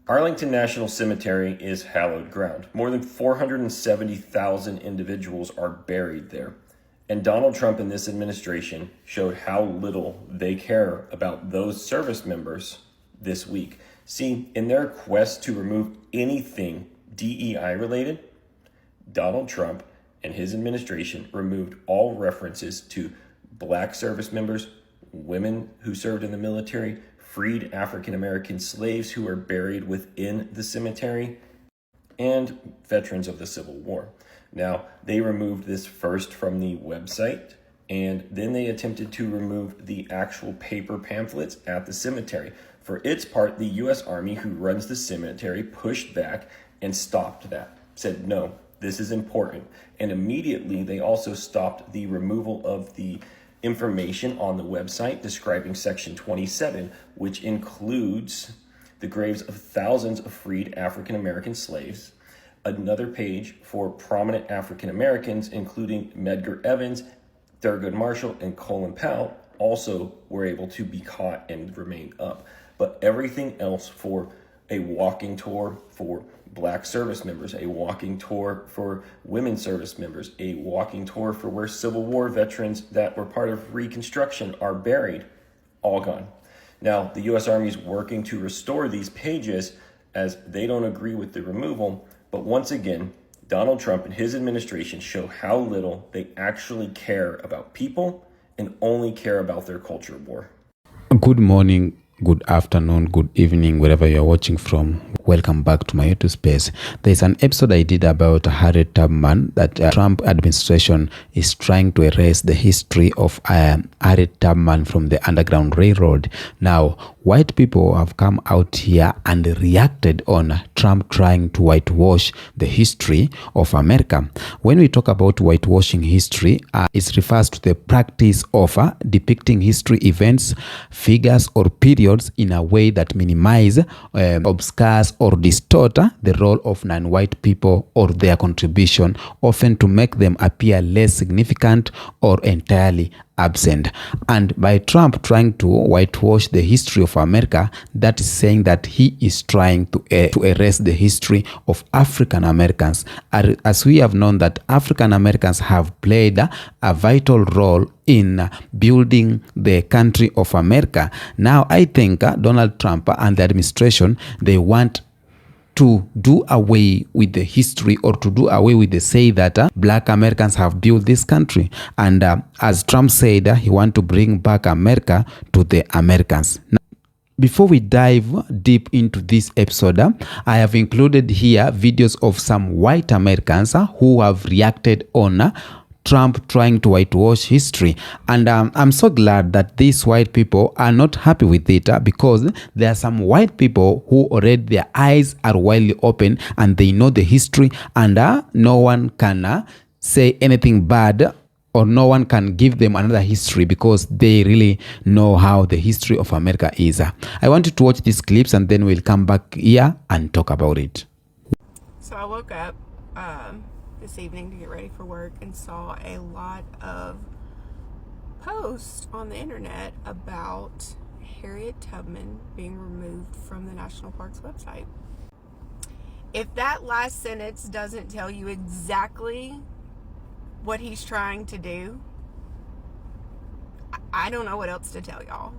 Arlington National Cemetery is hallowed ground. More than 470,000 individuals are buried there. And Donald Trump and this administration showed how little they care about those service members this week. See, in their quest to remove anything DEI related, Donald Trump and his administration removed all references to Black service members, women who served in the military, freed African American slaves who are buried within the cemetery, and veterans of the Civil War. Now, they removed this first from the website, and then they attempted to remove the actual paper pamphlets at the cemetery. For its part, the U.S. Army, who runs the cemetery, pushed back and stopped that, said, no, this is important. And immediately, they also stopped the removal of the information on the website describing Section 27, which includes the graves of thousands of freed African American slaves, another page for prominent African Americans, including Medgar Evans, Thurgood Marshall, and Colin Powell, also were able to be caught and remain up. But everything else for a walking tour for Black service members, a walking tour for women service members, a walking tour for where Civil War veterans that were part of Reconstruction are buried, all gone. Now, the U.S. Army is working to restore these pages as they don't agree with the removal. But once again, Donald Trump and his administration show how little they actually care about people and only care about their culture war. Good morning, good afternoon, good evening, wherever you're watching from. Welcome back to my YouTube space. There's an episode I did about Harriet Tubman that Trump administration is trying to erase the history of Harriet Tubman from the Underground Railroad. Now, white people have come out here and reacted on Trump trying to whitewash the history of America. When we talk about whitewashing history, it refers to the practice of depicting history events, figures, or periods in a way that minimize, obscures, or distort the role of non-white people or their contribution, often to make them appear less significant or entirely absent. And by Trump trying to whitewash the history of America, that is saying that he is trying to erase the history of African Americans. As we have known that African Americans have played a vital role in building the country of America. Now, I think Donald Trump and the administration, they want to do away with the history, or to do away with the say that Black Americans have built this country. And as Trump said, he wants to bring back America to the Americans. Now, before we dive deep into this episode, I have included here videos of some white Americans who have reacted on Trump trying to whitewash history. And I'm so glad that these white people are not happy with it, because there are some white people who already their eyes are widely open and they know the history, and no one can say anything bad, or no one can give them another history, because they really know how the history of America is. I want you to watch these clips and then we'll come back here and talk about it. So I woke up this evening to get ready for work and saw a lot of posts on the internet about Harriet Tubman being removed from the National Parks website. If that last sentence doesn't tell you exactly what he's trying to do, I don't know what else to tell y'all.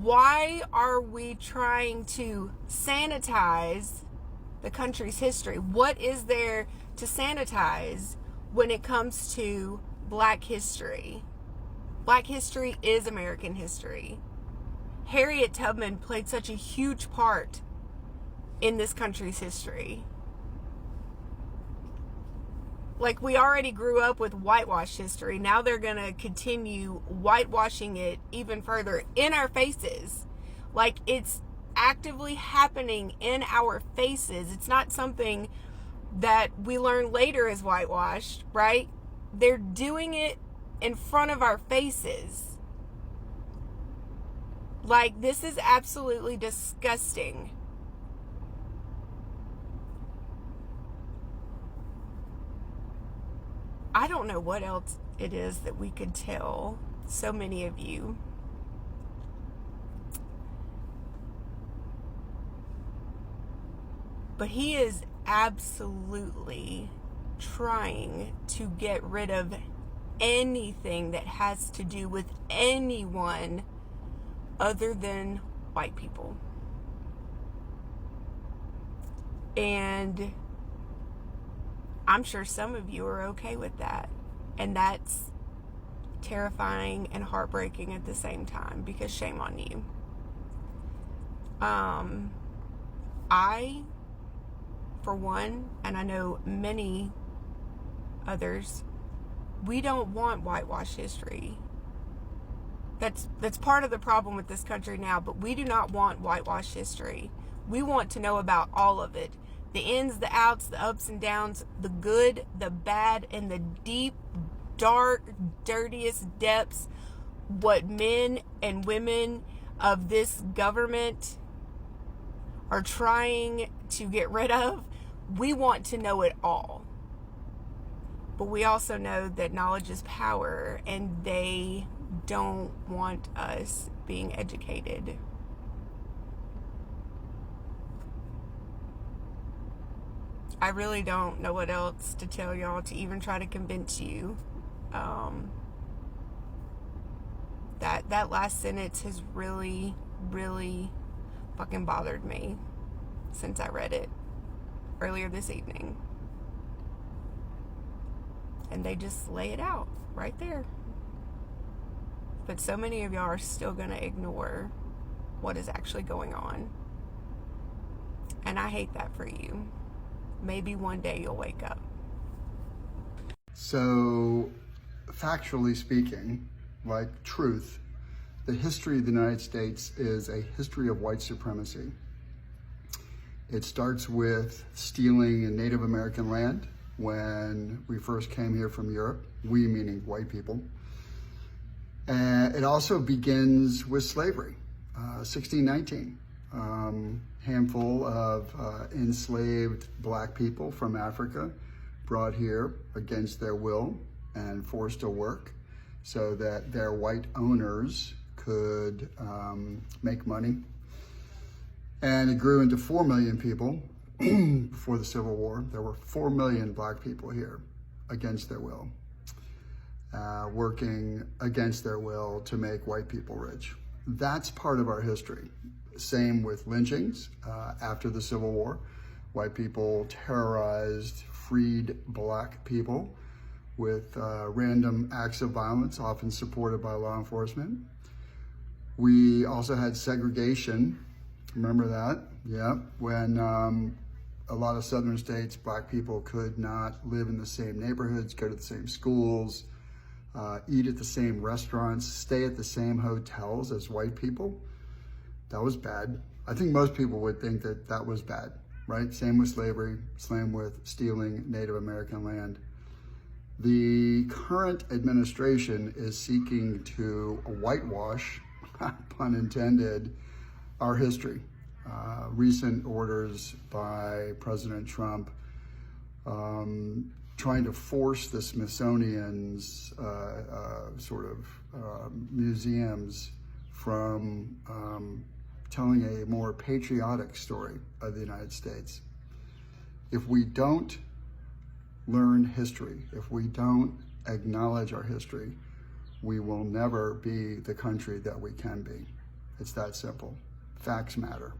Why are we trying to sanitize the country's history? What is there to sanitize when it comes to Black history? Black history is American history. Harriet Tubman played such a huge part in this country's history. Like, we already grew up with whitewash history. Now they're going to continue whitewashing it even further in our faces. Like, it's actively happening in our faces. It's not something that we learn later is whitewashed, right? They're doing it in front of our faces. Like, this is absolutely disgusting. I don't know what else it is that we could tell so many of you. But he is absolutely trying to get rid of anything that has to do with anyone other than white people. And I'm sure some of you are okay with that. And that's terrifying and heartbreaking at the same time, because shame on you. I, for one, and I know many others, we don't want whitewash history. That's part of the problem with this country now, but we do not want whitewash history. We want to know about all of it. The ins, the outs, the ups and downs, the good, the bad, and the deep, dark, dirtiest depths, what men and women of this government are trying to get rid of. We want to know it all. But we also know that knowledge is power, and they don't want us being educated. I really don't know what else to tell y'all to even try to convince you. That last sentence has really, really fucking bothered me since I read it earlier this evening. And they just lay it out right there. But so many of y'all are still going to ignore what is actually going on. And I hate that for you. Maybe one day you'll wake up. So, factually speaking, like truth, the history of the United States is a history of white supremacy. It starts with stealing Native American land when we first came here from Europe, we meaning white people. And it also begins with slavery, 1619. Handful of enslaved black people from Africa brought here against their will and forced to work so that their white owners could make money. And it grew into 4 million people before the Civil War. There were 4 million black people here against their will, working against their will to make white people rich. That's part of our history. Same with lynchings after the Civil War. White people terrorized freed black people with random acts of violence, often supported by law enforcement. We also had segregation. Remember that? Yeah. When a lot of southern states, black people could not live in the same neighborhoods, go to the same schools, eat at the same restaurants, stay at the same hotels as white people. That was bad. I think most people would think that that was bad, right? Same with slavery, same with stealing Native American land. The current administration is seeking to whitewash, pun intended, our history. Recent orders by President Trump trying to force the Smithsonian's museums from telling a more patriotic story of the United States. If we don't learn history, if we don't acknowledge our history, we will never be the country that we can be. It's that simple. Facts matter.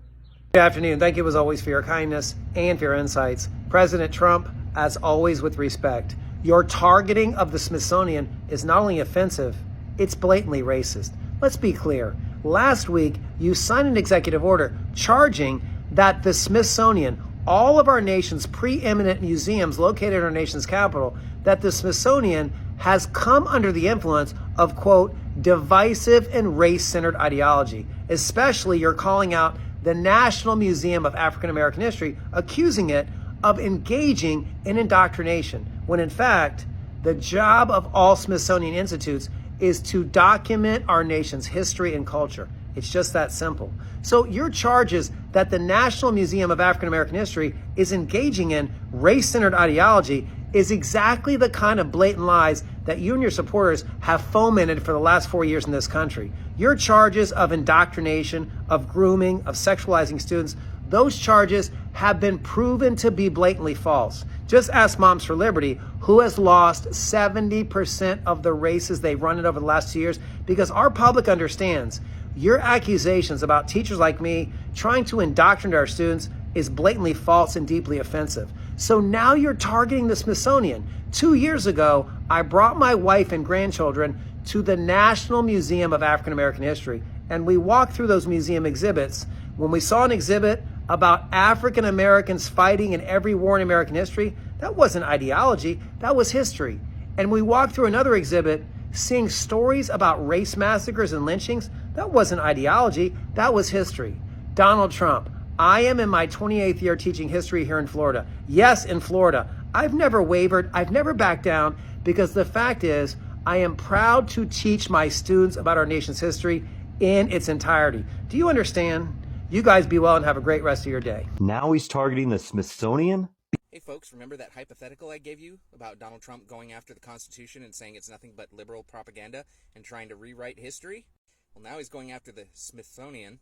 Good afternoon. Thank you as always for your kindness and for your insights. President Trump, as always with respect, your targeting of the Smithsonian is not only offensive, it's blatantly racist. Let's be clear. Last week, you signed an executive order charging that the Smithsonian, all of our nation's preeminent museums located in our nation's capital, that the Smithsonian has come under the influence of, quote, divisive and race-centered ideology. Especially, you're calling out the National Museum of African American History, accusing it of engaging in indoctrination, when in fact, the job of all Smithsonian institutes is to document our nation's history and culture. It's just that simple. So your charges that the National Museum of African American History is engaging in race-centered ideology is exactly the kind of blatant lies that you and your supporters have fomented for the last 4 years in this country. Your charges of indoctrination, of grooming, of sexualizing students, Those charges have been proven to be blatantly false. Just ask Moms for Liberty, who has lost 70% of the races they've run in over the last 2 years, because our public understands your accusations about teachers like me trying to indoctrinate our students is blatantly false and deeply offensive. So now you're targeting the Smithsonian. 2 years ago, I brought my wife and grandchildren to the National Museum of African American History, and we walked through those museum exhibits. When we saw an exhibit about African Americans fighting in every war in American history, that wasn't ideology, that was history. And we walked through another exhibit seeing stories about race massacres and lynchings, that wasn't ideology, that was history. Donald Trump, I am in my 28th year teaching history here in Florida. Yes, in Florida. I've never wavered, I've never backed down, because the fact is, I am proud to teach my students about our nation's history in its entirety. Do you understand? You guys be well and have a great rest of your day. Now he's targeting the Smithsonian? Hey folks, remember that hypothetical I gave you about Donald Trump going after the Constitution and saying it's nothing but liberal propaganda and trying to rewrite history? Well, now he's going after the Smithsonian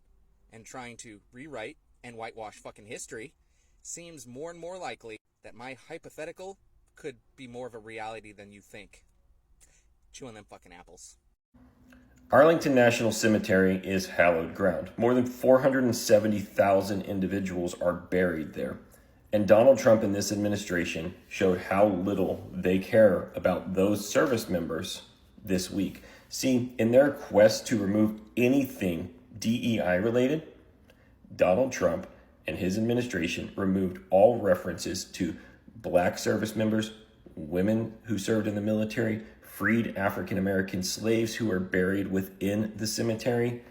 and trying to rewrite and whitewash fucking history. Seems more and more likely that my hypothetical could be more of a reality than you think. Chew on them fucking apples. Arlington National Cemetery is hallowed ground. More than 470,000 individuals are buried there. And Donald Trump and this administration showed how little they care about those service members this week. See, in their quest to remove anything DEI related, Donald Trump and his administration removed all references to black service members, women who served in the military, freed African American slaves who are buried within the cemetery,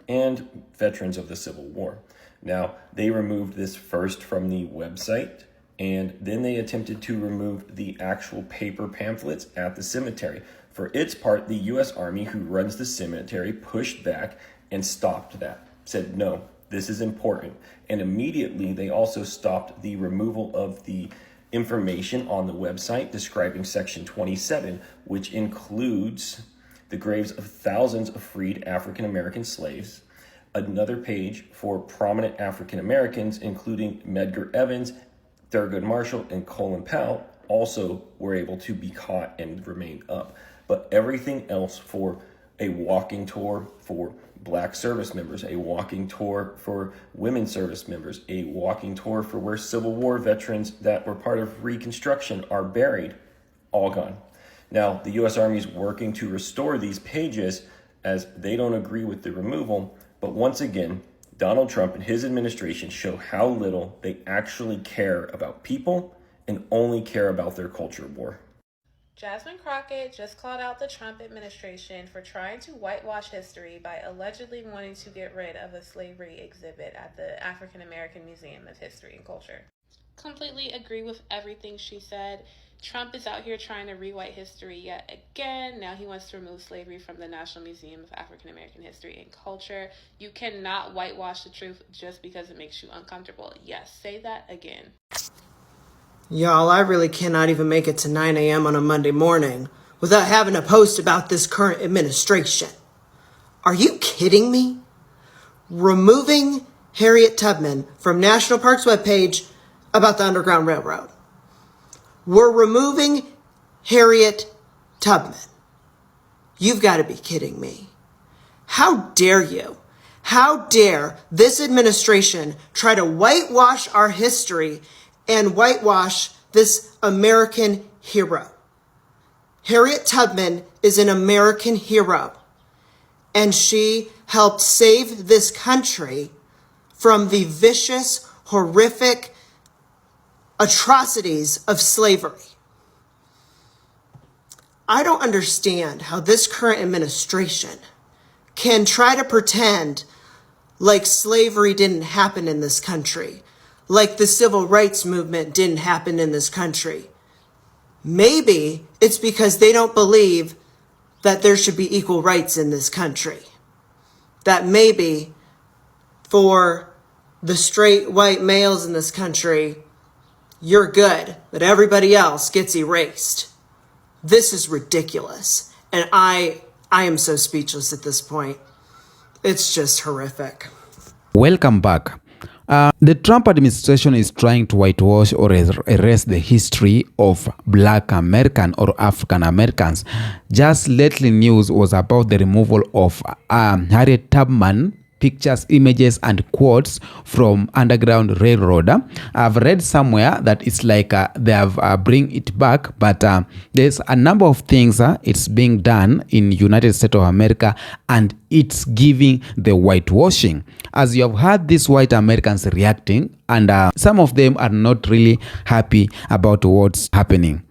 and veterans of the Civil War. Now, they removed this first from the website, and then they attempted to remove the actual paper pamphlets at the cemetery. For its part, the U.S. Army, who runs the cemetery, pushed back and stopped that, said, no, this is important. And immediately, they also stopped the removal of the information on the website describing Section 27, which includes the graves of thousands of freed African American slaves, another page for prominent African Americans, including Medgar Evans, Thurgood Marshall, and Colin Powell, also were able to be caught and remain up. But everything else for a walking tour for black service members, a walking tour for women service members, a walking tour for where Civil War veterans that were part of Reconstruction are buried, all gone. Now, the U.S. Army is working to restore these pages as they don't agree with the removal. But once again, Donald Trump and his administration show how little they actually care about people and only care about their culture war. Jasmine Crockett just called out the Trump administration for trying to whitewash history by allegedly wanting to get rid of a slavery exhibit at the African American Museum of History and Culture. Completely agree with everything she said. Trump is out here trying to rewrite history yet again. Now he wants to remove slavery from the National Museum of African American History and Culture. You cannot whitewash the truth just because it makes you uncomfortable. Yes, say that again. Y'all, I really cannot even make it to 9 a.m. on a Monday morning without having to post about this current administration. Are you kidding me? Removing Harriet Tubman from National Park's webpage about the Underground Railroad. We're removing Harriet Tubman. You've got to be kidding me. How dare you? How dare this administration try to whitewash our history and whitewash this American hero? Harriet Tubman is an American hero, and she helped save this country from the vicious, horrific atrocities of slavery. I don't understand how this current administration can try to pretend like slavery didn't happen in this country, like the civil rights movement didn't happen in this country. Maybe it's because they don't believe that there should be equal rights in this country. That maybe for the straight white males in this country, you're good, but everybody else gets erased. This is ridiculous. And I am so speechless at this point. It's just horrific. Welcome back. The Trump administration is trying to whitewash or erase the history of Black American or African Americans. Just lately news was about the removal of Harriet Tubman pictures, images, and quotes from Underground Railroad. I've read somewhere that it's like they have bring it back, but there's a number of things it's being done in United States of America, and it's giving the whitewashing. As you have heard these white Americans reacting, and some of them are not really happy about what's happening.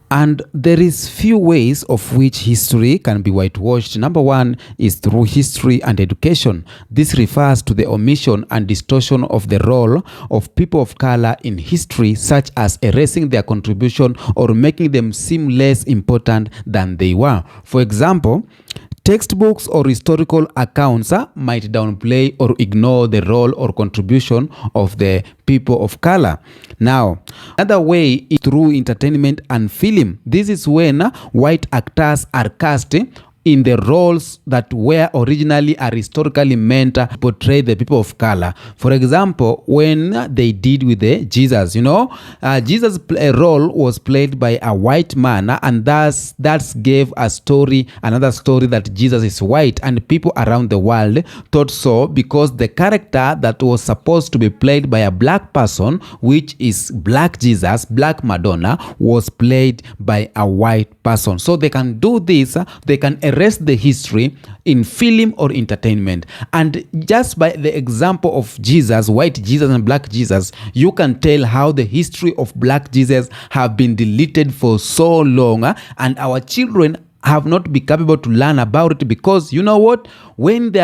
And there is few ways of which history can be whitewashed. Number one is through history and education. This refers to the omission and distortion of the role of people of color in history, such as erasing their contribution or making them seem less important than they were. For example, textbooks or historical accounts might downplay or ignore the role or contribution of the people of color. Now, another way is through entertainment and film. This is when white actors are cast in the roles that were originally or historically meant to portray the people of color. For example, when they did with the Jesus, Jesus' role was played by a white man, and thus that gave another story that Jesus is white, and people around the world thought so because the character that was supposed to be played by a black person, which is Black Jesus, Black Madonna, was played by a white person. So they can do this, they can erase the history in film or entertainment. And just by the example of Jesus, white Jesus and Black Jesus, you can tell how the history of Black Jesus have been deleted for so long, and our children have not been capable to learn about it, because you know what, when they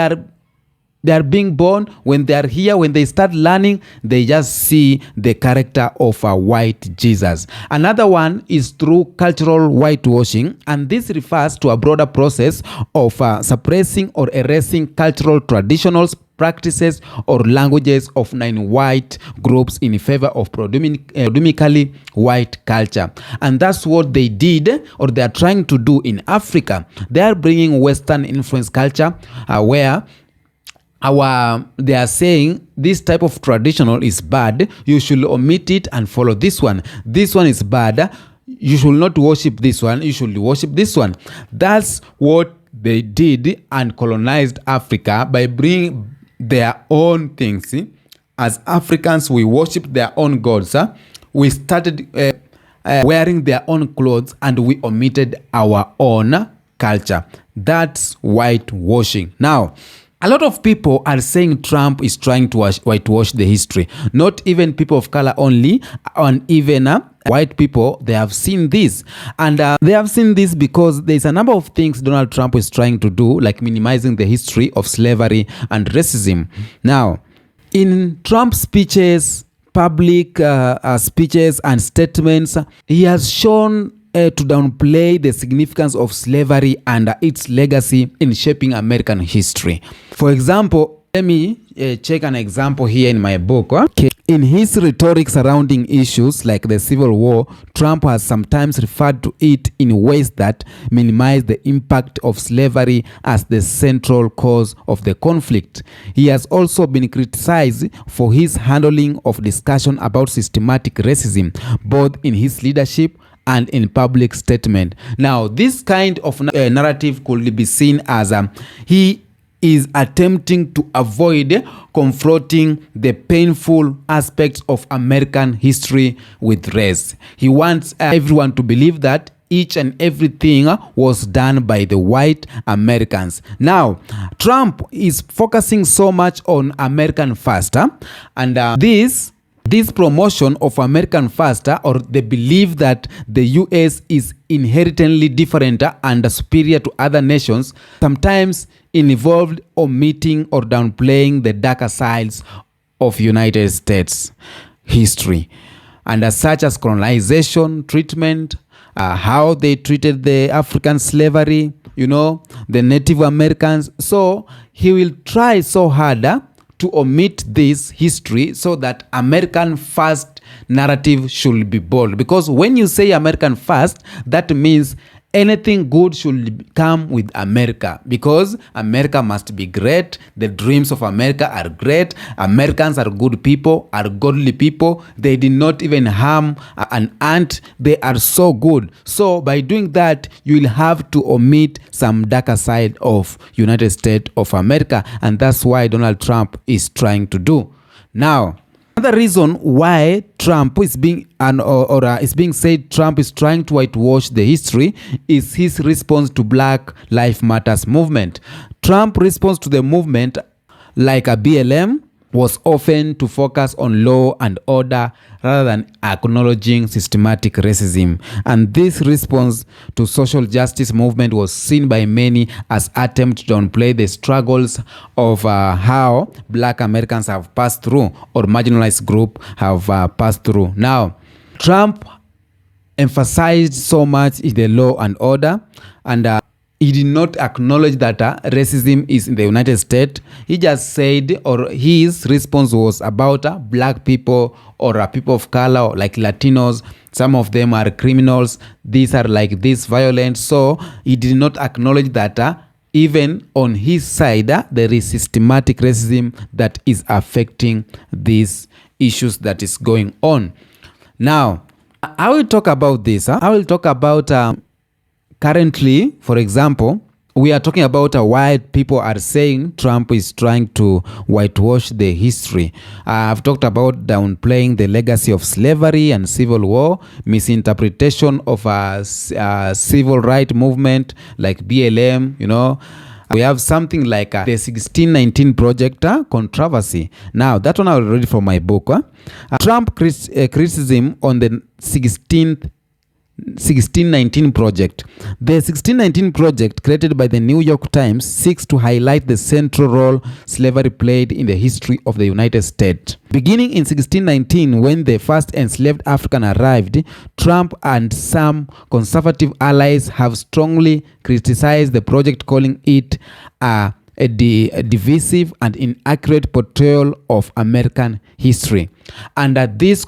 are being born, when they are here, when they start learning, they just see the character of a white Jesus. Another one is through cultural whitewashing, and this refers to a broader process of suppressing or erasing cultural traditionals, practices, or languages of non-white groups in favor of predominantly white culture. And that's what they did, or they are trying to do in Africa. They are bringing Western influence culture where they are saying this type of traditional is bad, you should omit it and follow this one. This one is bad, you should not worship this one, you should worship this one. That's what they did and colonized Africa by bringing their own things. See? As Africans, we worship their own gods. We started wearing their own clothes, and we omitted our own culture. That's whitewashing. Now, a lot of people are saying Trump is trying to whitewash the history. Not even people of color only, and even white people, they have seen this. And they have seen this because there's a number of things Donald Trump is trying to do, like minimizing the history of slavery and racism. Now, in Trump's speeches, public speeches and statements, he has shown to downplay the significance of slavery and its legacy in shaping American history. For example, let me check an example here in my book. Okay. In his rhetoric surrounding issues like the Civil War, Trump has sometimes referred to it in ways that minimize the impact of slavery as the central cause of the conflict. He has also been criticized for his handling of discussion about systematic racism, both in his leadership and in public statement. Now, this kind of narrative could be seen as he is attempting to avoid confronting the painful aspects of American history with race. He wants everyone to believe that each and everything was done by the white Americans. Now, Trump is focusing so much on American First, and this promotion of American First, or the belief that the US is inherently different and superior to other nations, sometimes involved omitting or downplaying the darker sides of United States history, and such as colonization, treatment, how they treated the African slavery, the Native Americans. So he will try so hard to omit this history so that American First narrative should be bold. Because when you say American First, that means anything good should come with America, because America must be great. The dreams of America are great. Americans are good people, are godly people. They did not even harm an ant. They are so good. So by doing that, you will have to omit some darker side of United States of America, and that's why Donald Trump is trying to do. Now, another reason why Trump is being is being said Trump is trying to whitewash the history is his response to Black Lives Matters movement. Trump's response to the movement, like a BLM, was often to focus on law and order rather than acknowledging systematic racism. And this response to social justice movement was seen by many as attempt to downplay the struggles of how Black Americans have passed through, or marginalized group have passed through. Now, Trump emphasized so much in the law and order, and he did not acknowledge that racism is in the United States. He just said, or his response was about Black people or people of color, like Latinos. Some of them are criminals. These are like this violent. So he did not acknowledge that even on his side, there is systematic racism that is affecting these issues that is going on. Now, I will talk about this. I will talk about currently, for example, we are talking about why people are saying Trump is trying to whitewash the history. I've talked about downplaying the legacy of slavery and civil war, misinterpretation of a civil rights movement like BLM, you know. We have something like the 1619 Project controversy. Now, that one I will read from my book. Trump criticism on the 1619 Project. The 1619 Project, created by the New York Times, seeks to highlight the central role slavery played in the history of the United States. Beginning in 1619, when the first enslaved African arrived, Trump and some conservative allies have strongly criticized the project, calling it a divisive and inaccurate portrayal of American history. And this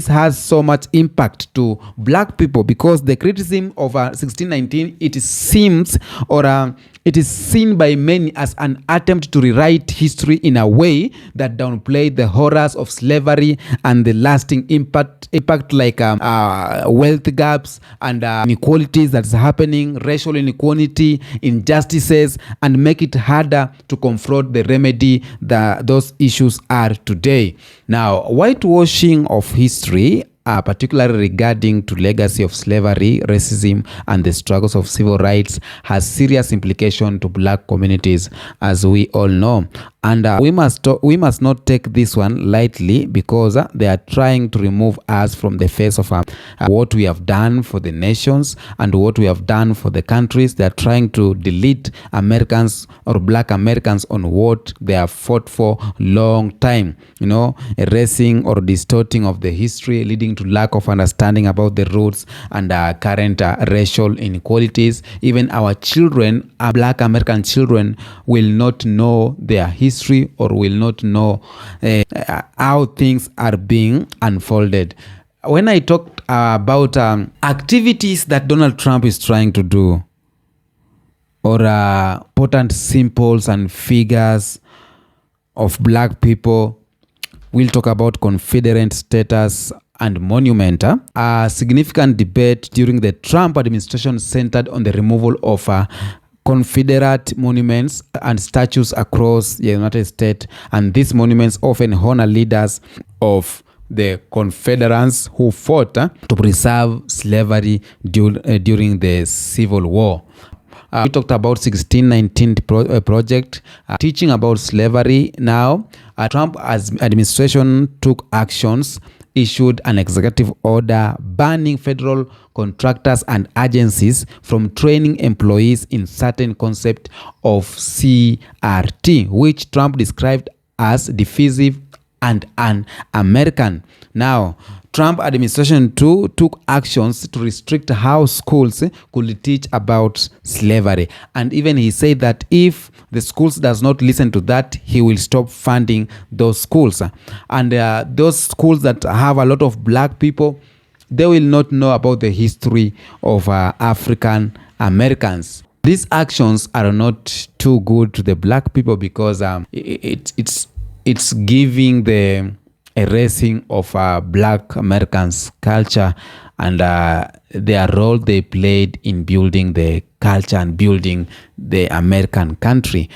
has so much impact to Black people, because the criticism of 1619, it seems, or it is seen by many as an attempt to rewrite history in a way that downplayed the horrors of slavery and the lasting impact like wealth gaps and inequalities that's happening, racial inequality, injustices, and make it harder to confront the remedy that those issues are today. Now, whitewashing of history, particularly regarding to legacy of slavery, racism, and the struggles of civil rights, has serious implication to Black communities, as we all know. And we must not take this one lightly, because they are trying to remove us from the face of what we have done for the nations and what we have done for the countries. They are trying to delete Americans or Black Americans on what they have fought for long time, you know, erasing or distorting of the history, leading to lack of understanding about the roots and current racial inequalities. Even our children, our Black American children, will not know their history or will not know how things are being unfolded. When I talked about activities that Donald Trump is trying to do, or important symbols and figures of Black people, we'll talk about Confederate status and monument. A significant debate during the Trump administration centered on the removal of Confederate monuments and statues across the United States, and these monuments often honor leaders of the Confederates who fought to preserve slavery during the Civil War. We talked about 1619 project, teaching about slavery. Now, Trump administration took actions, issued an executive order banning federal contractors and agencies from training employees in certain concept of CRT, which Trump described as divisive and un-American. Now, Trump administration too took actions to restrict how schools could teach about slavery. And even he said that if the schools does not listen to that, he will stop funding those schools. And those schools that have a lot of Black people, they will not know about the history of African Americans. These actions are not too good to the black people because it's giving the erasing of black Americans' culture and their role they played in building the culture and building the American country.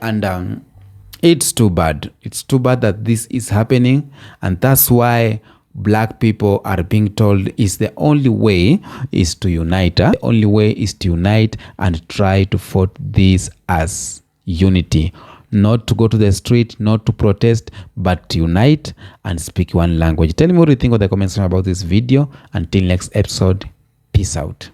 And it's too bad. It's too bad that this is happening, and that's why black people are being told is the only way is to unite. The only way is to unite and try to fight this as unity. Not to go to the street, not to protest, but to unite and speak one language. Tell me what you think of the comment section about this video. Until next episode, peace out.